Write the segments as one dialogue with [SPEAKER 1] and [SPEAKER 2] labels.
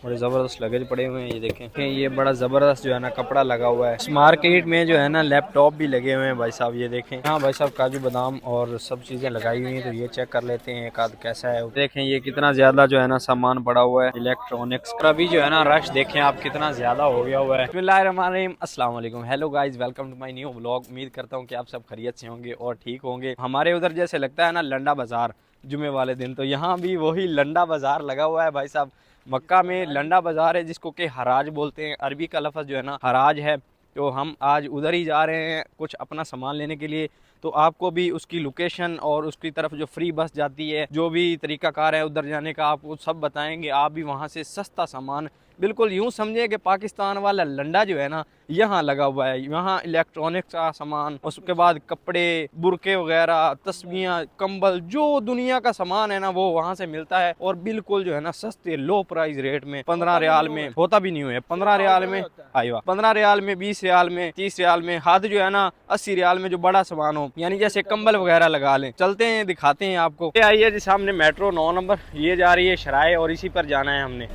[SPEAKER 1] बड़े ज़बरदस्त लगेज पड़े हुए हैं। ये देखें, ये बड़ा ज़बरदस्त जो है ना कपड़ा लगा हुआ है। इस मार्केट में जो है ना लैपटॉप भी लगे हुए हैं भाई साहब। ये देखें, हाँ भाई साहब, काजू बादाम और सब चीज़ें लगाई हुई हैं। तो ये चेक कर लेते हैं एक आध कैसा है। देखें ये कितना ज़्यादा जो है ना सामान पड़ा हुआ है इलेक्ट्रॉनिक्स का। अभी जो है ना रश देखें आप कितना ज़्यादा हो गया हुआ है। बिस्मिल्लाहिर्रहमानिर्रहीम, अस्सलाम वालेकुम, hello guys, welcome to my new vlog. उम्मीद करता हूँ कि आप सब खैरियत से होंगे और ठीक होंगे। हमारे उधर जैसे लगता है ना लंडा बाज़ार जुमे वाले दिन, तो यहाँ भी वही लंडा बाज़ार लगा हुआ है भाई साहब। मक्का में लंडा बाज़ार है जिसको कि हराज बोलते हैं। अरबी का लफ्ज़ जो है ना हराज है। तो हम आज उधर ही जा रहे हैं कुछ अपना सामान लेने के लिए। तो आपको भी उसकी लोकेशन और उसकी तरफ जो फ्री बस जाती है, जो भी तरीक़ाकार है उधर जाने का, आपको सब बताएंगे। आप भी वहाँ से सस्ता सामान, बिल्कुल यूँ समझिए कि पाकिस्तान वाला लंडा जो है ना यहाँ लगा हुआ है। यहाँ इलेक्ट्रॉनिक्स का सामान, उसके बाद कपड़े, बुरके वगैरह, तस्बीहां, कंबल, जो दुनिया का सामान है ना वो वहाँ से मिलता है। और बिल्कुल जो है ना सस्ते लो प्राइस रेट में, 15 रियाल में, होता भी नहीं हुआ 15 रियाल में, आइवा 15 रियाल में, 20 रियाल में, 30 रियाल में, हाथ जो है ना 80 रियाल में जो बड़ा सामान हो, यानी जैसे कंबल वगैरह लगा लें। चलते हैं दिखाते हैं आपको। ये आइए जी, सामने मेट्रो 9 नंबर ये जा रही है शराय, और इसी पर जाना है हमने।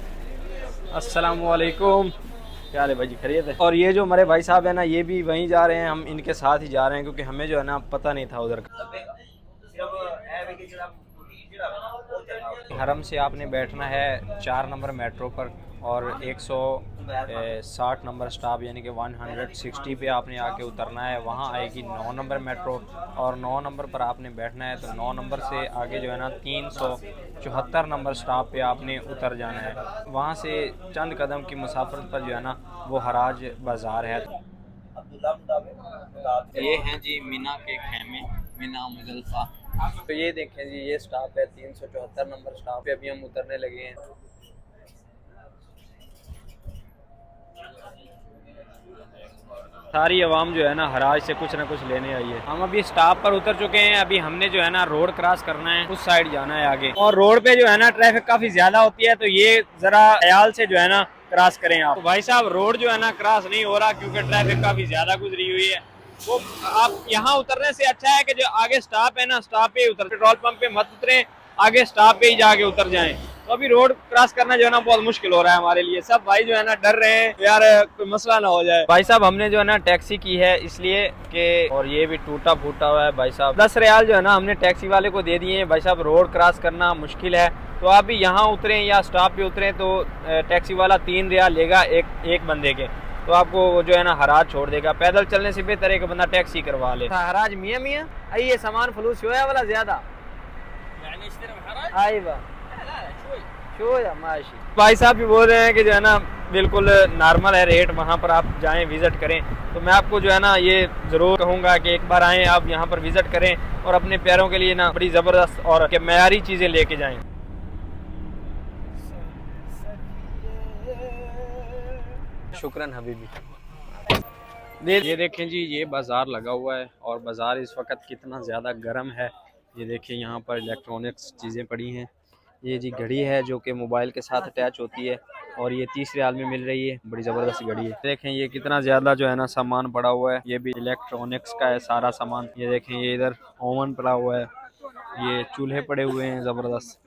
[SPEAKER 1] अस्सलाम वालेकुम, क्या हाल है भाई जी, खैरियत है। और ये जो हमारे भाई साहब है ना ये भी वहीं जा रहे हैं, हम इनके साथ ही जा रहे हैं क्योंकि हमें जो है ना पता नहीं था उधर का। हरम से आपने बैठना है 4 नंबर मेट्रो पर और 160 नंबर स्टॉप यानी कि 160 पे आपने आके उतरना है। वहाँ आएगी 9 नंबर मेट्रो और 9 नंबर पर आपने बैठना है। तो 9 नंबर से आगे जो है ना 374 नंबर स्टॉप पे आपने उतर जाना है। वहाँ से चंद कदम की मुसाफरत पर जो है ना वो हराज बाज़ार है। ये हैं जी मीना के खेमे, मीना मुजल्फा। तो ये देखें जी, ये स्टॉप है 374 नंबर स्टॉप पे अभी हम उतरने लगे हैं। सारी आवाम जो है ना हराज से कुछ ना कुछ लेने आई है। हम अभी स्टॉप पर उतर चुके हैं। अभी हमने जो है ना रोड क्रॉस करना है, उस साइड जाना है आगे। और रोड पे जो है ना ट्रैफिक काफी ज्यादा होती है, तो ये जरा ख्याल से जो है ना क्रॉस करें आप। तो भाई साहब रोड जो है ना क्रॉस नहीं हो रहा क्योंकि ट्रैफिक काफी ज्यादा गुजरी हुई है। वो आप यहाँ उतरने से अच्छा है कि जो आगे स्टॉप है ना स्टॉप पे उतर, पेट्रोल पंप पे मत उतरे, आगे स्टॉप पे ही जाके उतर जाएं। तो अभी रोड क्रॉस करना जो है ना बहुत मुश्किल हो रहा है हमारे लिए। सब भाई जो है ना डर रहे हैं यार कोई मसला ना हो जाए। भाई साहब हमने जो है ना टैक्सी की है इसलिए कि, और ये भी टूटा फूटा हुआ है भाई साहब। 10 रियाल जो है ना हमने टैक्सी वाले को दे दिए हैं। भाई साहब रोड क्रॉस करना मुश्किल है, तो आप भी यहाँ उतरें या स्टॉप पे उतरें तो टैक्सी वाला 3 रियाल लेगा एक बंदे के। तो आपको जो है ना हराज छोड़ देगा। पैदल चलने से बेहतर है कि बंदा टैक्सी करवा ले। हराज मियाँ मियाँ ये सामान फलूस होया वाला ज्यादा माशी। भाई साहब भी बोल रहे हैं कि जो है ना बिल्कुल नॉर्मल है रेट, वहाँ पर आप जाएं विजिट करें। तो मैं आपको जो है ना ये ज़रूर कहूँगा कि एक बार आएँ आप यहाँ पर विजिट करें और अपने पैरों के लिए ना बड़ी ज़बरदस्त और मयारी चीज़ें लेके जाएं। शुक्रन हबीबी। ये देखें जी, ये बाज़ार लगा हुआ है और बाज़ार इस वक्त कितना ज़्यादा गर्म है। ये देखें यहाँ पर इलेक्ट्रॉनिक्स चीज़ें पड़ी हैं। ये जी घड़ी है जो कि मोबाइल के साथ अटैच होती है और ये 30 रियाल में मिल रही है। बड़ी ज़बरदस्त घड़ी है। देखें ये कितना ज़्यादा जो है ना सामान पड़ा हुआ है। ये भी इलेक्ट्रॉनिक्स का है सारा सामान। ये देखें ये इधर ओवन पड़ा हुआ है, ये चूल्हे पड़े हुए हैं ज़बरदस्त,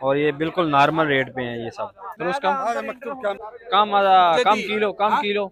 [SPEAKER 1] और ये बिल्कुल नॉर्मल रेट पे हैं ये सब। फिर उसका कम किलो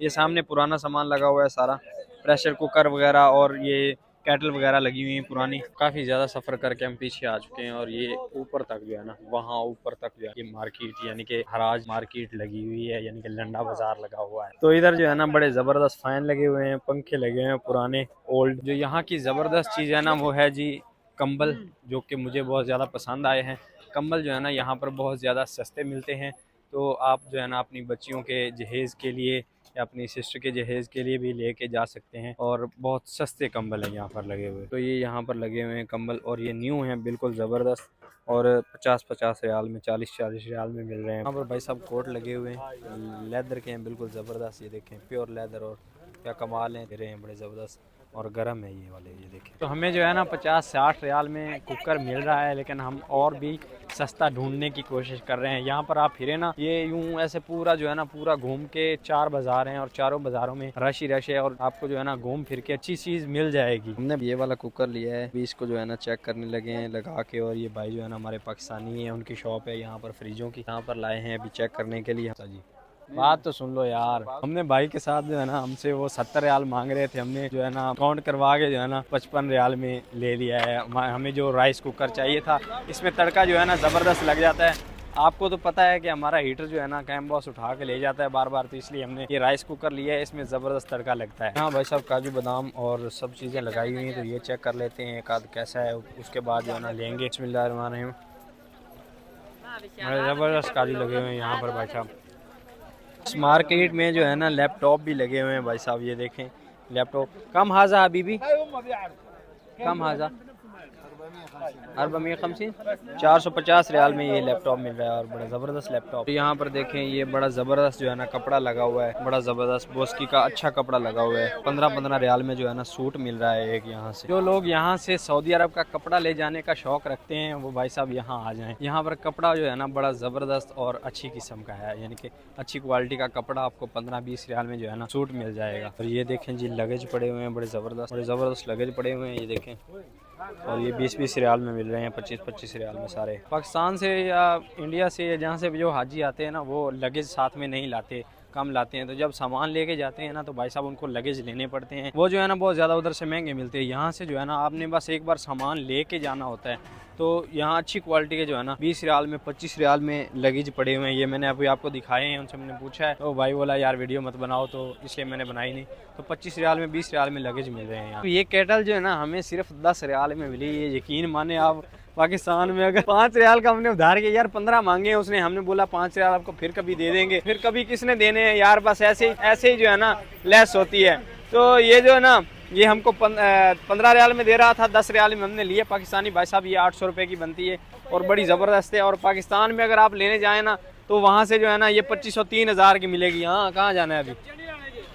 [SPEAKER 1] ये सामने पुराना सामान लगा हुआ है सारा, प्रेशर कुकर वगैरह और ये कैटल वगैरह लगी हुई है पुरानी। काफ़ी ज़्यादा सफ़र करके हम पीछे आ चुके हैं और ये ऊपर तक जो है ना, वहाँ ऊपर तक जो है ये मार्केट यानी कि हराज मार्केट लगी हुई है, यानी कि लंडा बाज़ार लगा हुआ है। तो इधर जो है ना बड़े ज़बरदस्त फ़ैन लगे हुए हैं, पंखे लगे हुए हैं पुराने ओल्ड। जो यहाँ की ज़बरदस्त चीज़ है ना वो है जी कंबल, जो कि मुझे बहुत ज़्यादा पसंद आए हैं। कंबल जो है ना यहाँ पर बहुत ज़्यादा सस्ते मिलते हैं। तो आप जो है ना अपनी बच्चियों के जहेज़ के लिए या अपनी सिस्टर के जहेज़ के लिए भी लेके जा सकते हैं, और बहुत सस्ते कंबल हैं यहाँ पर लगे हुए। तो ये यहाँ पर लगे हुए हैं कंबल और ये न्यू हैं बिल्कुल ज़बरदस्त, और 50-50 रियाल में, 40-40 रियाल में मिल रहे हैं। यहाँ पर भाई साहब कोट लगे हुए हैं लेदर के हैं, बिल्कुल ज़बरदस्त। ये देखें प्योर लेदर, और क्या कमाल हैं दे रहे हैं, बड़े ज़बरदस्त। और गर्म है ये वाले, ये देखें। तो हमें जो है ना 50-60 रियाल में कुकर मिल रहा है, लेकिन हम और भी सस्ता ढूंढने की कोशिश कर रहे हैं। यहाँ पर आप फिरे ना, ये यूं ऐसे पूरा जो है ना पूरा घूम के 4 बाजार हैं और चारों बाजारों में रश ही रश है और आपको जो है ना घूम फिर के अच्छी चीज़ मिल जाएगी। हमने ये वाला कुकर लिया है, अभी इसको जो है ना चेक करने लगे हैं लगा के। और ये भाई जो है ना हमारे पाकिस्तानी है, उनकी शॉप है यहाँ पर फ्रिजों की, यहाँ पर लाए हैं अभी चेक करने के लिए। जी बात तो सुन लो यार, हमने भाई के साथ जो है ना, हमसे वो 70 रियाल मांग रहे थे, हमने जो है ना काउंट करवा के जो है ना 55 रियाल में ले लिया है। हमें जो राइस कुकर चाहिए था, इसमें तड़का जो है ना ज़बरदस्त लग जाता है। आपको तो पता है कि हमारा हीटर जो है ना कैम बॉस उठा के ले जाता है बार बार, तो इसलिए हमने ये राइस कुकर लिया है, इसमें ज़बरदस्त तड़का लगता है। हाँ भाई साहब, काजू बादाम और सब चीज़ें लगाई हुई हैं, तो ये चेक कर लेते हैं एक आध कैसा है, उसके बाद जो है ना लेंगे। बिस्मिल्लाहिर्रहमानिर्रहीम। ज़बरदस्त काजू लगे हुए हैं यहाँ पर भाई साहब। इस मार्केट में जो है ना लैपटॉप भी लगे हुए हैं भाई साहब, ये देखें लैपटॉप। कम हाजा हबीबी, कम हाजा 450 450 रियाल में ये लैपटॉप मिल रहा है और बड़ा ज़बरदस्त लैपटॉप। तो यहाँ पर देखें ये बड़ा ज़बरदस्त जो है ना कपड़ा लगा हुआ है, बड़ा ज़बरदस्त बोस्की का अच्छा कपड़ा लगा हुआ है। 15-15 रियाल में जो है ना सूट मिल रहा है एक यहाँ से। जो लोग यहाँ से सऊदी अरब का कपड़ा ले जाने का शौक रखते हैं वो भाई साहब यहाँ आ जाएं। यहाँ पर कपड़ा जो है ना बड़ा ज़बरदस्त और अच्छी किस्म का है, यानी कि अच्छी क्वालिटी का कपड़ा आपको 15-20 रियाल में जो है ना सूट मिल जाएगा। और ये देखें जी लगेज पड़े हुए हैं, बड़े ज़बरदस्त लगेज पड़े हुए हैं, ये देखें। और ये 20-20 रियाल में मिल रहे हैं, 25-25 रियाल में सारे। पाकिस्तान से या इंडिया से, जहाँ से भी जो हाजी आते हैं ना, वो लगेज साथ में नहीं लाते, कम लाते हैं। तो जब सामान लेके जाते हैं ना, तो भाई साहब उनको लगेज लेने पड़ते हैं, वो जो है ना बहुत ज़्यादा उधर से महंगे मिलते हैं। यहाँ से जो है ना आपने बस एक बार सामान लेके जाना होता है। तो यहाँ अच्छी क्वालिटी के जो है ना 20 रियाल में 25 रियाल में लगेज पड़े हुए हैं। ये मैंने अभी आपको दिखाए हैं, उनसे मैंने पूछा है, तो भाई बोला यार वीडियो मत बनाओ, तो इसलिए मैंने बनाई नहीं। तो 25 रियाल में 20 रियाल में लगेज मिल रहे हैं यहाँ। तो ये केटल जो है ना हमें सिर्फ 10 रियाल में मिली। ये यकीन माने आप, पाकिस्तान में अगर 5 रियाल का हमने उधार किया यार, 15 मांगे हैं उसने, हमने बोला 5 रियाल आपको फिर कभी दे देंगे, फिर कभी किसने देने हैं यार, बस ऐसे ही जो है ना लेस होती है। तो ये जो है ना ये हमको 15 रियाल में दे रहा था, 10 रियाल में हमने लिए पाकिस्तानी। भाई साहब ये 800 रुपये की बनती है और बड़ी ज़बरदस्त है। और पाकिस्तान में अगर आप लेने जाएँ ना, तो वहाँ से जो है ना ये 2500-3000 की मिलेगी। हाँ कहाँ जाना है अभी?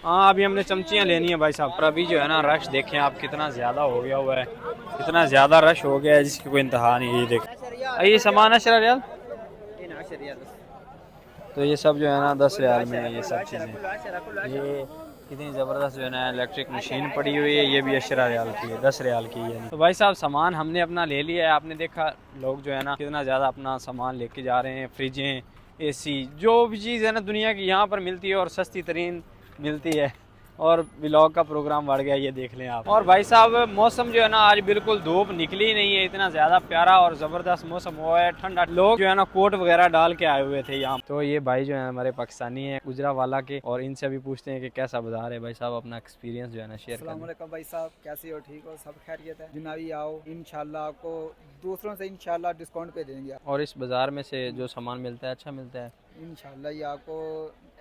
[SPEAKER 1] हाँ अभी हमने चमचियाँ लेनी है भाई साहब। और अभी जो है ना रश देखें आप कितना ज़्यादा हो गया हुआ है, इतना ज़्यादा रश हो गया है जिसकी कोई इंतहा नहीं है। ये देख ये सामान 10 रियाल, तो ये सब जो है ना 10 रियाल में है ये सब चीज़ें। ये कितनी ज़बरदस्त जो है ना इलेक्ट्रिक मशीन पड़ी हुई है, ये भी 10 रियाल की है, 10 रियाल की है। तो भाई साहब सामान हमने अपना ले लिया है। आपने देखा लोग जो है ना कितना ज़्यादा अपना सामान लेके जा रहे हैं, फ्रिजें, एसी, जो भी चीज़ है ना दुनिया की यहाँ पर मिलती है और सस्ती तरीन मिलती है। और व्लॉग का प्रोग्राम बढ़ गया, ये देख लें आप। और भाई साहब मौसम जो है ना आज बिल्कुल धूप निकली ही नहीं है, इतना ज़्यादा प्यारा और ज़बरदस्त मौसम हुआ है, ठंडा। लोग जो है ना कोट वगैरह डाल के आए हुए थे यहाँ। तो ये भाई जो है हमारे पाकिस्तानी है गुजरावाला के, और इनसे भी पूछते हैं कि कैसा बाजार है। भाई साहब अपना एक्सपीरियंस जो है ना शेयर करें।
[SPEAKER 2] भाई साहब कैसे हो? ठीक हो? सब खैरियत है? जुनावी आओ, इंशाल्लाह आपको दूसरों से इंशाल्लाह डिस्काउंट पे देंगे।
[SPEAKER 1] और इस बाजार में से जो सामान मिलता है अच्छा मिलता है
[SPEAKER 2] इंशाल्लाह। ये आपको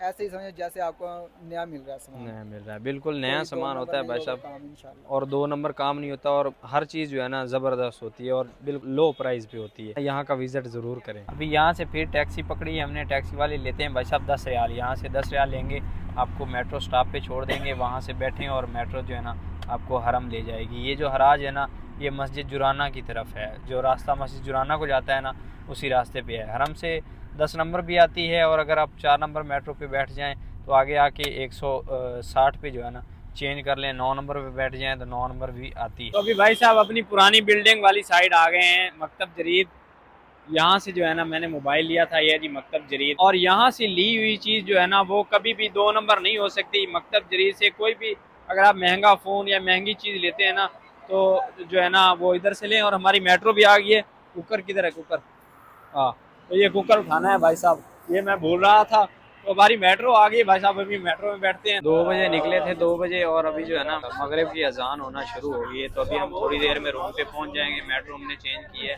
[SPEAKER 2] ऐसे ही समझो जैसे आपको नया मिल रहा है सामान।
[SPEAKER 1] नया मिल रहा है, बिल्कुल नया सामान होता है भाई साहब,
[SPEAKER 2] इंशाल्लाह।
[SPEAKER 1] और 2 नंबर काम नहीं होता। और हर चीज़ जो है ना ज़बरदस्त होती है और बिल्कुल लो प्राइस पे होती है। यहाँ का विज़िट ज़रूर करें। अभी यहाँ से फिर टैक्सी पकड़ी, हमने टैक्सी वाले लेते हैं भाई साहब 10 रियाल। यहाँ से 10 रियाल लेंगे, आपको मेट्रो स्टॉप पे छोड़ देंगे, वहाँ से बैठें और मेट्रो जो है ना आपको हरम ले जाएगी। ये जो हराज है ना ये मस्जिद जुराना की तरफ है, जो रास्ता मस्जिद जुराना को जाता है ना उसी रास्ते पे है। हरम से 10 नंबर भी आती है, और अगर आप 4 नंबर मेट्रो पे बैठ जाएं तो आगे आके 160 पे जो है ना चेंज कर लें, 9 नंबर पे बैठ जाएं तो 9 नंबर भी आती है। तो अभी भाई साहब अपनी पुरानी बिल्डिंग वाली साइड आ गए हैं, मकतब जरीद। यहाँ से जो है ना मैंने मोबाइल लिया था, ये जी मकतब जरीद। और यहाँ से ली हुई चीज़ जो है ना वो कभी भी 2 नंबर नहीं हो सकती। मकतब जरीद से कोई भी अगर आप महंगा फ़ोन या महंगी चीज़ लेते हैं ना तो जो है ना वो इधर से लें। और हमारी मेट्रो भी आ गई है। कुकर किधर है? कुकर, हाँ तो ये कुकर उठाना है भाई साहब, ये मैं भूल रहा था। तो हमारी मेट्रो आ गई भाई साहब, अभी मेट्रो में बैठते हैं। 2 बजे निकले थे, 2 बजे, और अभी जो है ना मगरिब की अजान होना शुरू हो गई है। तो अभी हम थोड़ी देर में रूम पे पहुंच जाएंगे। मेट्रो हमने चेंज की है